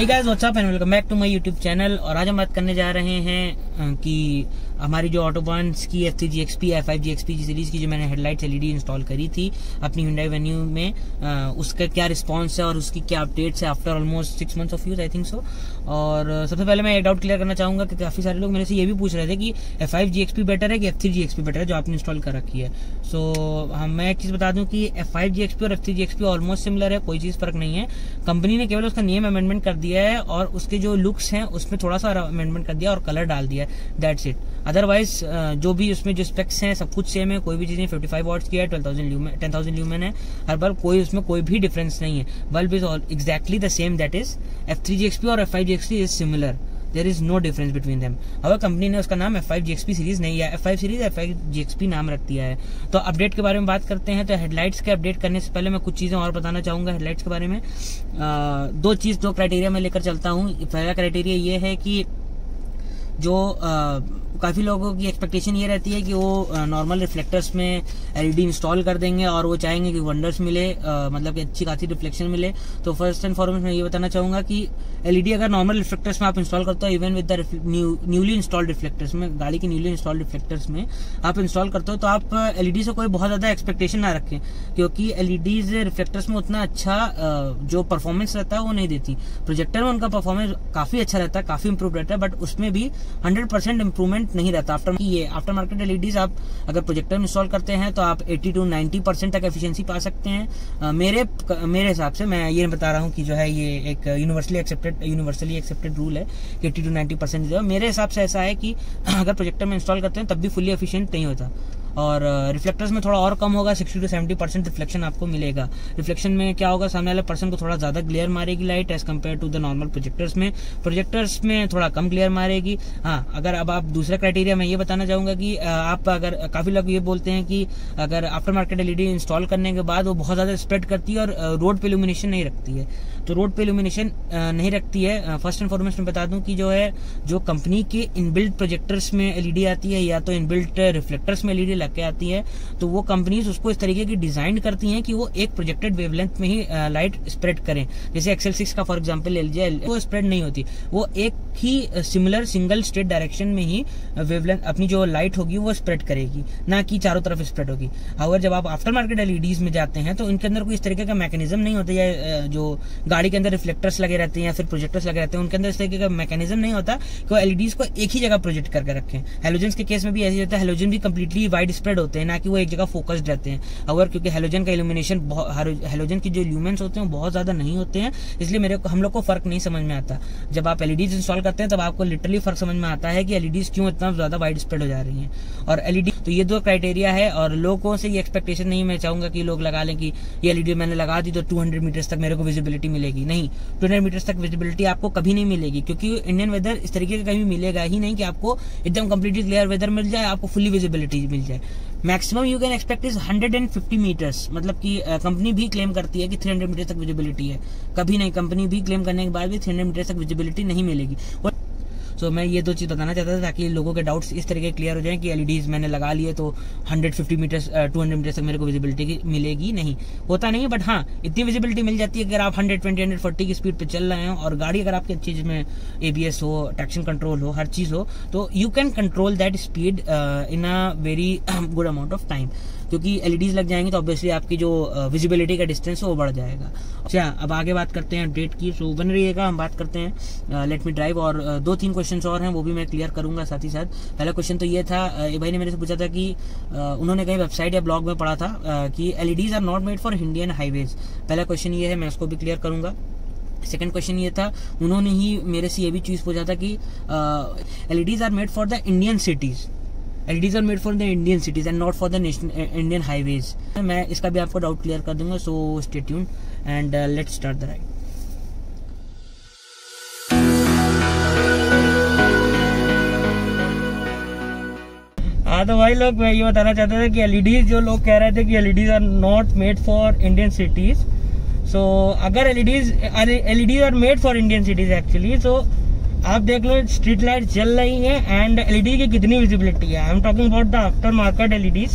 Hey guys, what's up and welcome back to my YouTube channel. और आज हम बात करने जा रहे हैं कि हमारी जो ऑटोबान्स की F3GXP F5GXP सीरीज की जो मैंने हेडलाइट्स LED इंस्टॉल करी थी अपनी Hyundai Venue में, उसका क्या रिस्पांस है और उसकी क्या अपडेट्स है after almost 6 months of use, I think सो। और सबसे पहले मैं एक डाउट क्लियर करना चाहूंगा कि काफी सारे लोग मेरे से ये भी पूछ रहे थे कि F5GXP बेटर है कि F3GXP बेटर है जो आपने इंस्टॉल कर रखी है। मैं एक चीज बता दूं कि F5GXP और F3GXP ऑलमोस्ट सिमिलर है, कोई चीज फर्क नहीं है। कंपनी ने केवल उसका नेम अमेंडमेंट कर दिया है और उसके जो लुक्स हैं उसमें थोड़ा सा अमेंडमेंट कर दिया और कलर डाल दिया है, दैट्स इट। अदरवाइज जो भी उसमें जो स्पेक्स हैं सब कुछ सेम है, कोई भी चीज नहीं। 55 वॉट्स की है, 10,000 ल्यूमेन है हर बार, कोई उसमें कोई भी डिफरेंस नहीं है। Bulb is exactly the same, that is F3GXP और F5GXP is similar, there is no difference between them. अब कंपनी ने उसका नाम F5GXP सीरीज नहीं है, F5 सीरीज F5GXP नाम रख दिया है। तो अपडेट के बारे में बात करते हैं। तो हेडलाइट्स के अपडेट करने से पहले मैं कुछ चीजें और बताना चाहूंगा हेडलाइट्स के बारे में। दो क्राइटेरिया मैं लेकर चलता हूँ। पहला क्राइटेरिया ये है कि जो काफी लोगों की एक्सपेक्टेशन ये रहती है कि वो नॉर्मल रिफ्लेक्टर्स में LED इंस्टॉल कर देंगे और वो चाहेंगे कि वंडर्स मिले, मतलब कि अच्छी खासी रिफ्लेक्शन मिले। तो फर्स्ट एंड फॉरमोस्ट मैं ये बताना चाहूंगा कि LED अगर नॉर्मल रिफ्लेक्टर्स में आप इंस्टॉल करते हो, even with the newly installed reflectors में, गाड़ी की न्यूली इंस्टॉल्ड रिफ्लेक्टर्स में आप इंस्टॉल करते हो, तो आप LED से कोई बहुत ज्यादा एक्सपेक्टेशन ना रखें, क्योंकि LEDs रिफ्लेक्टर्स में उतना अच्छा जो परफॉर्मेंस रहता है वो नहीं देती। प्रोजेक्टर में उनका परफॉर्मेंस काफी अच्छा रहता है, काफी इंप्रूव रहता है, बट उसमें भी 100% इंप्रूवमेंट नहीं रहता। आफ्टर मार्केट LEDs आप अगर प्रोजेक्टर में इंस्टॉल करते हैं तो आप 80 to 90% तक एफिशिएंसी पा सकते हैं। मेरे हिसाब से, मैं ये बता रहा हूँ कि जो है ये एक यूनिवर्सली एक्सेप्टेड रूल है कि 80 to 90% जो है, मेरे हिसाब से ऐसा है कि अगर प्रोजेक्टर में इंस्टॉल करते हैं तब भी फुली एफिशिएंट नहीं होता। और रिफ्लेक्टर्स में थोड़ा और कम होगा, 60 to 70% रिफ्लेक्शन आपको मिलेगा। रिफ्लेक्शन में क्या होगा, सामने वाले पर्सन को थोड़ा ज्यादा ग्लेयर मारेगी light as compare to the normal projectors में थोड़ा कम ग्लेयर मारेगी। हाँ, अगर अब आप दूसरा क्राइटेरिया मैं ये बताना चाहूंगा कि आप अगर, काफी लोग ये बोलते हैं कि अगर आफ्टर मार्केट LED इंस्टॉल करने के बाद वो बहुत ज्यादा स्प्रेड करती है और रोड पे इल्यूमिनेशन नहीं रखती है। तो रोड पे इल्यूमिनेशन नहीं रखती है, फर्स्ट एंड फॉरमोस्ट मैं बता दूं कि जो कंपनी के इनबिल्ट प्रोजेक्टर्स में LED आती है या तो इनबिल्ट रिफ्लेक्टर्स में LED के आती है, तो वो कंपनीज उसको इस तरीके की डिजाइन करती हैं कि वो एक प्रोजेक्टेड वेवलेंथ में ही लाइट स्प्रेड करें। जैसे XL6 का फॉर एग्जांपल ले लीजिए, वो स्प्रेड नहीं होती, वो एक ही सिमिलर सिंगल स्ट्रेट डायरेक्शन में ही वेवलेंथ अपनी जो लाइट होगी वो स्प्रेड करेगी, ना कि चारों तरफ स्प्रेड होगी। अगर जब आप आफ्टर मार्केट LEDs में जाते हैं तो इनके अंदर कोई इस तरीके का मैकेनिज्म नहीं होता, या जो गाड़ी के अंदर रिफ्लेक्टर्स लगे रहते हैं या फिर प्रोजेक्टर्स लगे रहते हैं उनके अंदर इस तरीके का मैकेनिज्म नहीं होता कि वो LEDs को एक ही जगह प्रोजेक्ट करके रखें। हेलोजन के केस में भी ऐसे होता है, हेलोजन भी कंप्लीटली वाइड स्प्रेड होते हैं, ना कि वो एक जगह फोकस्ड रहते हैं। अगर क्योंकि हेलोजन का इल्यूमिनेशन, हेलोजन की जो ल्यूमेंस होते हैं बहुत ज्यादा नहीं होते हैं, इसलिए हम लोग को फर्क नहीं समझ में आता। जब आप LEDs इंस्टॉल करते हैं तब आपको लिटरली फर्क समझ में आता है कि LEDs क्यों इतना ज्यादा वाइड स्प्रेड हो जा रही हैं। और LED, तो ये दो क्राइटेरिया है। और लोगों से ये एक्सपेक्टेशन नहीं मैं चाहूंगा कि लोग लगा लें कि ये LED मैंने लगा दी तो 200 मीटर्स तक मेरे को विजिबिलिटी मिलेगी। नहीं, 200 मीटर्स तक विजिबिलिटी आपको कभी नहीं मिलेगी, क्योंकि इंडियन वेदर इस तरीके का कभी मिलेगा ही नहीं कि आपको एकदम कंप्लीटली क्लियर वेदर मिल जाए, आपको फुली विजिबिलिटी मिल जाए। Maximum you can expect is 150 meters, मतलब कि कंपनी भी क्लेम करती है कि 300 मीटर तक विजिबिलिटी है, कभी नहीं, कंपनी भी क्लेम करने के बाद भी 300 मीटर तक विजिबिलिटी नहीं मिलेगी। सो मैं ये दो चीज बताना चाहता था ताकि लोगों के डाउट्स इस तरीके क्लियर हो जाएं कि LEDs मैंने लगा लिए तो 150 मीटर्स 200 मीटर्स तक मेरे को विजिबिलिटी मिलेगी। नहीं, होता नहीं है, बट हाँ इतनी विजिबिलिटी मिल जाती है कि अगर आप 120 140 की स्पीड पे चल रहे हैं और गाड़ी अगर आपकी अच्छी, जिसमें ABS हो, ट्रैक्शन कंट्रोल हो, हर चीज हो, तो you can control that speed in a very good amount of time. क्योंकि LEDs लग जाएंगे तो ऑब्वियसली आपकी जो विजिबिलिटी का डिस्टेंस है वो बढ़ जाएगा। अच्छा, अब आगे बात करते हैं अपडेट की। सो बन रहिएगा, हम बात करते हैं लेट मी ड्राइव। और 2-3 क्वेश्चंस और हैं वो भी मैं क्लियर करूंगा साथ ही साथ। पहला क्वेश्चन तो ये था, एक भाई ने मेरे से पूछा था कि उन्होंने कहीं वेबसाइट या ब्लॉग में पढ़ा था कि LEDs are not made for Indian highways. पहला क्वेश्चन ये है, मैं उसको भी क्लियर करूंगा। सेकंड क्वेश्चन ये था, उन्होंने ही मेरे से ये भी चीज पूछा था कि LEDs are made for the Indian cities, LEDs are made for the Indian cities and not for the Indian highways। मैं इसका भी आपको डाउट क्लियर कर दूंगा, so stay tuned and let's start the ride। हाँ, तो भाई लोग, मैं ये बताना चाहता था कि LEDs, जो लोग कह रहे थे कि LEDs are not made for Indian cities, so अगर LEDs are made for Indian cities actually, so आप देख लो स्ट्रीट लाइट जल रही है एंड LED की कितनी विजिबिलिटी है। I am talking about the after market LEDs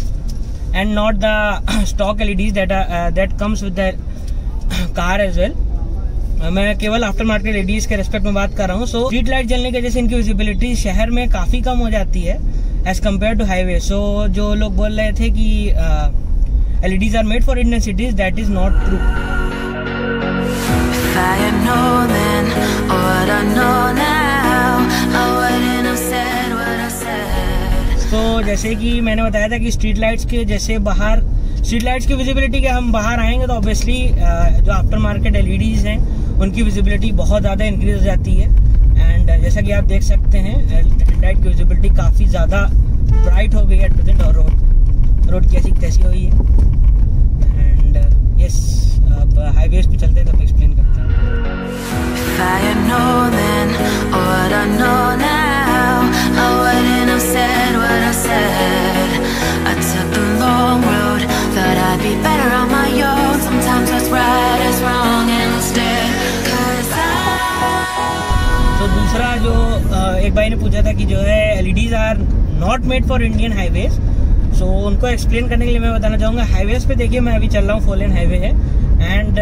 and not the stock LEDs that comes with the car as well. मैं केवल आफ्टर मार्केट एलईडीज के रेस्पेक्ट में बात कर रहा हूँ। सो स्ट्रीट लाइट जलने की वजह से इनकी विजिबिलिटी शहर में काफी कम हो जाती है as compare to highway. So जो लोग बोल रहे थे कि LEDs are made for Indian cities, that is not true. तो जैसे कि मैंने बताया था कि स्ट्रीट लाइट्स के जैसे बाहर स्ट्रीट लाइट्स की विजिबिलिटी के हम बाहर आएंगे तो ऑब्वियसली जो आफ्टर मार्केट एलईडीज हैं उनकी विजिबिलिटी बहुत ज़्यादा इंक्रीज हो जाती है। एंड जैसा कि आप देख सकते हैं हेडलाइट की विजिबिलिटी काफ़ी ज़्यादा ब्राइट हो गई है एट प्रेजेंट, और रोड कैसी कैसी हुई है। एंड यस, अब हाईवेज पे चलते हैं तो एक्सप्लेन करते हैं। तो दूसरा जो एक भाई ने पूछा था कि जो है LEDs are not made for Indian highways. So उनको एक्सप्लेन करने के लिए मैं बताना चाहूँगा, हाईवेज पे देखिए मैं अभी चल रहा हूँ, 4 लेन हाईवे है। एंड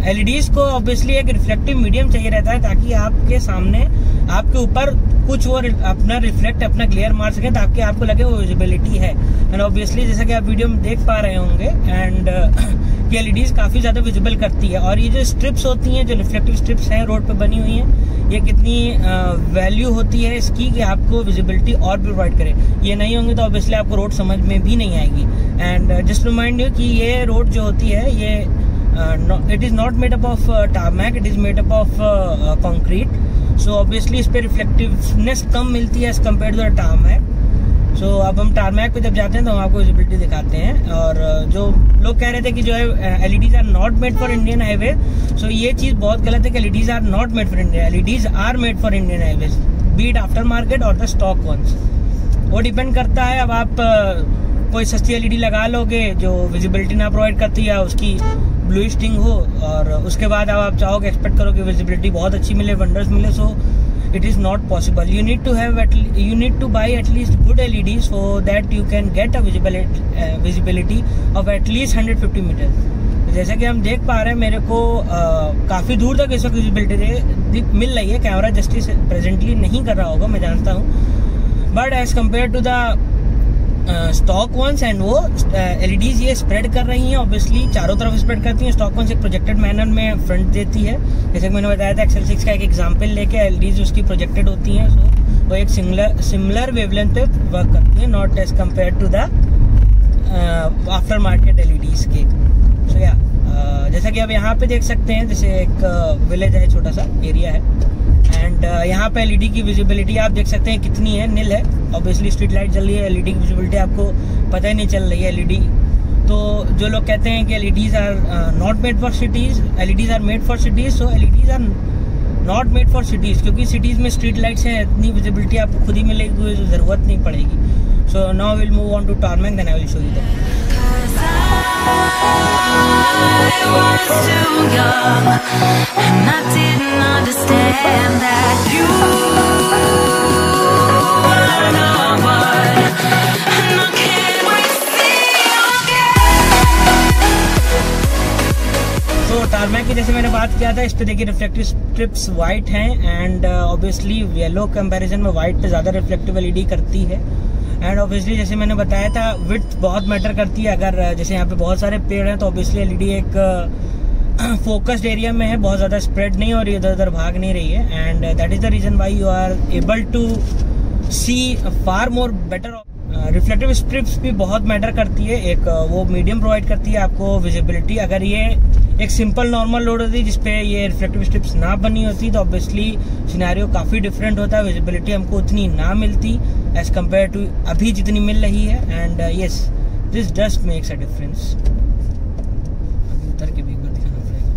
एलईडीज को ऑब्वियसली एक रिफ्लेक्टिव मीडियम चाहिए रहता है ताकि आपके सामने आपके ऊपर कुछ वो अपना रिफ्लेक्ट अपना ग्लेयर मार सके ताकि आपको लगे वो विजिबिलिटी है। एंड ऑब्वियसली जैसा कि आप वीडियो में देख पा रहे होंगे एंड कि एलईडीज काफी ज्यादा विजिबल करती है। और ये जो स्ट्रिप्स होती हैं, जो रिफ्लेक्टिव स्ट्रिप्स हैं रोड पे बनी हुई हैं, ये कितनी वैल्यू होती है इसकी कि आपको विजिबिलिटी और भी प्रोवाइड करे। ये नहीं होंगे तो ऑब्वियसली आपको रोड समझ में भी नहीं आएगी। एंड जस्ट रिमाइंड यू कि ये रोड जो होती है ये it is not made up of tarmac, it is made up of concrete. So obviously इस पे रिफ्लेक्टिवनेस कम मिलती है as compare to the tarmac. So अब हम टारमैक पे जब जाते हैं तो हम आपको विजिबिलिटी दिखाते हैं। और जो लोग कह रहे थे कि जो है LEDs are not made for Indian highway, so ये चीज बहुत गलत है कि LEDs are not made for India. LEDs are made for Indian highways, be it after market और द स्टॉक वंस। वो डिपेंड करता है, अब आप कोई सस्ती एलईडी लगा लोगे जो विजिबिलिटी ना प्रोवाइड करती है, उसकी ब्लू स्टिंग हो, और उसके बाद अब आप चाहोगे एक्सपेक्ट करो कि विजिबिलिटी बहुत अच्छी मिले, वंडर्स मिले, सो it is not possible. You need to buy at least good LEDs so that you can get a visibility of at least 150 meters. जैसा कि हम देख पा रहे हैं मेरे को काफी दूर तक इस वक्त विजिबिलिटी मिल रही है। कैमरा जस्टिस प्रेजेंटली नहीं कर रहा होगा, मैं जानता हूँ, but as compare to the stock ones and वो एलईडीज ये स्प्रेड कर रही हैं, ऑब्वियसली चारों तरफ स्प्रेड करती हैं। स्टॉक वंस एक प्रोजेक्टेड मैनर में फ्रंट देती है, जैसे कि मैंने बताया था एक्सेल 6 का एक एग्जांपल लेके एलईडीज उसकी प्रोजेक्टेड होती हैं। सो वो एक सिमिलर वेवलेंथ पे वर्क करती है, not as compare to the after market LEDs के। सो या जैसा कि आप यहाँ पे देख सकते हैं, जैसे एक विलेज है, छोटा सा एरिया है, एंड यहाँ पे एलईडी की विजिबिलिटी आप देख सकते हैं कितनी है, नील है। ऑब्वियसली स्ट्रीट लाइट जल रही है, एलईडी की विजिबिलिटी आपको पता ही नहीं चल रही है। एलईडी तो जो लोग कहते हैं कि LEDs are not made for cities, LEDs are made for cities, so LEDs are not made for cities, क्योंकि सिटीज में स्ट्रीट लाइट्स हैं, इतनी विजिबिलिटी आपको खुद ही मिलेगी, जरूरत नहीं पड़ेगी। So now will move on to tarmac, then I will show you that. Tarmac की जैसे मैंने बात किया था, इस पे देखिए रिफ्लेक्टिव स्ट्रिप्स वाइट हैं एंड ऑब्वियसली येलो कंपैरिजन में वाइट पे ज्यादा रिफ्लेक्टिव एलईडी करती है। एंड ऑब्वियसली जैसे मैंने बताया था विड्थ बहुत मैटर करती है। अगर जैसे यहाँ पे बहुत सारे पेड़ हैं तो ऑब्वियसली एलईडी एक फोकस्ड एरिया में है, बहुत ज्यादा स्प्रेड नहीं और इधर उधर भाग नहीं रही है। And that is the reason why you are able to see far more better. Reflective strips भी बहुत मैटर करती है, एक वो मीडियम प्रोवाइड करती है आपको विजिबिलिटी। अगर ये एक सिंपल नॉर्मल रोड होती जिसपे ये रिफ्लेक्टिव स्ट्रिप्स ना बनी होती तो ऑब्वियसली सिनेरियो काफी डिफरेंट होता है, विजिबिलिटी हमको उतनी ना मिलती एज कम्पेयर टू अभी जितनी मिल रही है। And yes, this just makes a difference. उतर के भी एक बार दिखाना पड़ेगा।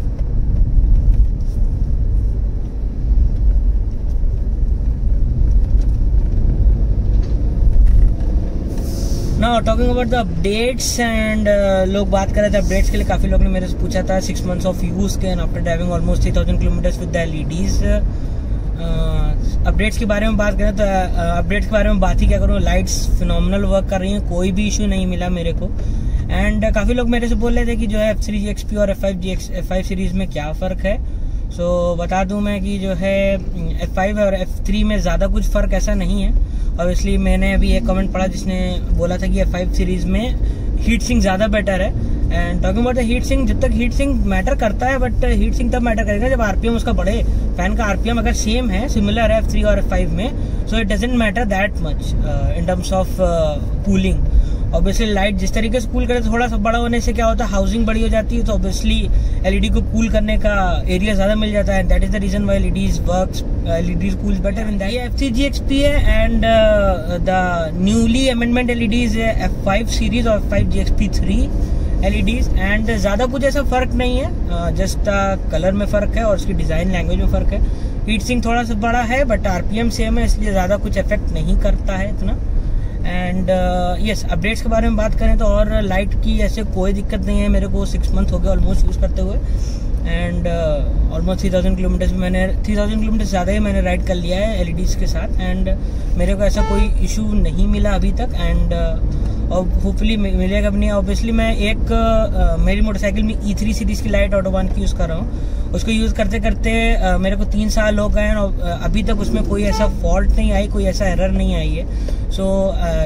Now talking about the updates and लोग बात कर रहे थे अपडेट्स के लिए। काफी लोग ने मेरे से पूछा था 6 months ऑफ यूज के and after driving almost 3000 kilometres with the LEDs. Updates के बारे में बात करें तो अपडेट्स के बारे में बात ही क्या करूँ, लाइट्स फिनोमिनल वर्क कर रही हैं, कोई भी इशू नहीं मिला मेरे को। एंड काफी लोग मेरे से बोल रहे थे कि जो है F3 GXP और F5 सीरीज में क्या फर्क है। सो बता दूं मैं कि जो है F5 और F3 में ज़्यादा कुछ फ़र्क ऐसा नहीं है। ऑब्वियसली मैंने अभी एक कमेंट पढ़ा जिसने बोला था कि F5 सीरीज़ में हीट सिंक ज़्यादा बेटर है। And talking about the heat sink, जब तक हीट सिंक मैटर करता है, बट हीट सिंक तब मैटर करेगा जब आरपीएम उसका बढ़े। फैन का आरपीएम अगर सेम है, सिमिलर है F3 और F5 में, so it doesn't matter that much in terms of cooling. Obviously light जिस तरीके से कूल करे, थोड़ा सा बड़ा होने से क्या होता है, हाउसिंग बड़ी हो जाती है, तो ऑब्वियसली एलईडी को कूल करने का एरिया ज्यादा मिल जाता है। That is the reason why LEDs works, LEDs cool better in that. ये FCGXP है and the newly amendment LEDs है F5 सीरीज और F5 GXP3 एलईडीज। एंड ज्यादा कुछ ऐसा फर्क नहीं है, जस्ट कलर में फर्क है और उसकी डिजाइन लैंग्वेज में फर्क है। हीट सिंक थोड़ा सा बड़ा है बट आरपीएम सेम है, इसलिए ज्यादा कुछ इफेक्ट नहीं करता है इतना। एंड यस, अपडेट्स के बारे में बात करें तो और लाइट की ऐसे कोई दिक्कत नहीं है। मेरे को 6 मंथ हो गए ऑलमोस्ट यूज़ करते हुए एंड ऑलमोस्ट 3000 किलोमीटर मैंने 3000 किलोमीटर ज़्यादा ही मैंने राइड कर लिया है एलईडीज़ के साथ। एंड मेरे को ऐसा कोई इशू नहीं मिला अभी तक एंड और होपफुली मिलेगा भी नहीं। ऑब्वियसली मैं मेरी मोटरसाइकिल में E3 सीरीज़ की लाइट ऑटोबान की यूज़ कर रहा हूँ। उसको यूज़ करते करते मेरे को 3 साल हो गए हैं और अभी तक उसमें कोई ऐसा फॉल्ट नहीं आई, कोई ऐसा एरर नहीं आई है। So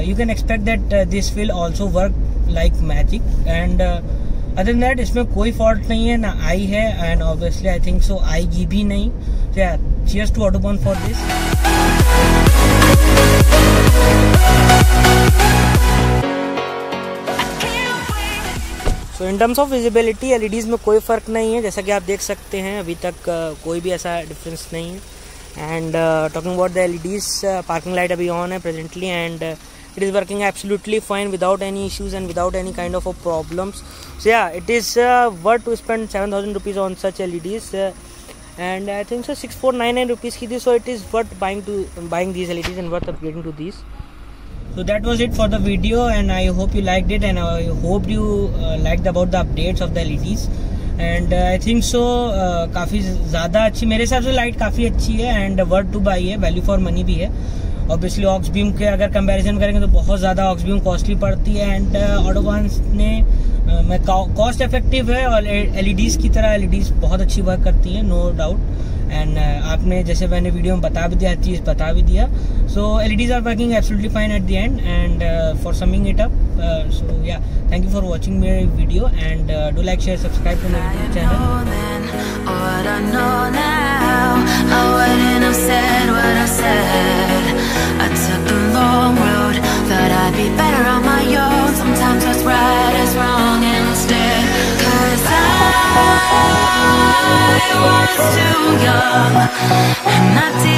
you can expect that this will also work like magic. And other than that इसमें कोई फॉल्ट नहीं है, ना आई है and obviously I think so आएगी भी नहीं। Cheers to Autobahn for this. So in terms of visibility LEDs में कोई फ़र्क नहीं है, जैसा कि आप देख सकते हैं अभी तक कोई भी ऐसा डिफरेंस नहीं है। And talking about the LEDs, parking light अभी ऑन है presently and it is working absolutely fine without any issues and without any kind of problems. So yeah, it is worth to spend 7000 rupees on such LEDs and I think so 6499 rupees की थी। So it is worth buying these LEDs and worth upgrading to these. So that was it for the video and I hope you liked it and I hope you liked about the updates of the LEDs and I think so काफ़ी ज़्यादा अच्छी, मेरे हिसाब से light काफ़ी अच्छी है and worth two by है, वैल्यू फॉर मनी भी है। ऑब्वियसली ऑक्स बीम के अगर कंपैरिजन करेंगे तो बहुत ज़्यादा ऑक्स बीम कॉस्टली पड़ती है एंड ऑटोबान ने कॉस्ट इफेक्टिव है और एलईडीज़ की तरह एलईडीज़ बहुत अच्छी वर्क करती है, नो डाउट। एंड आपने जैसे मैंने वीडियो में बता भी दिया, हर चीज़ बता भी दिया। So LEDs are working absolutely fine at the end and for summing it up, so yeah, thank you for watching मेरी video and do like share subscribe to my YouTube channel. I was too young and I didn't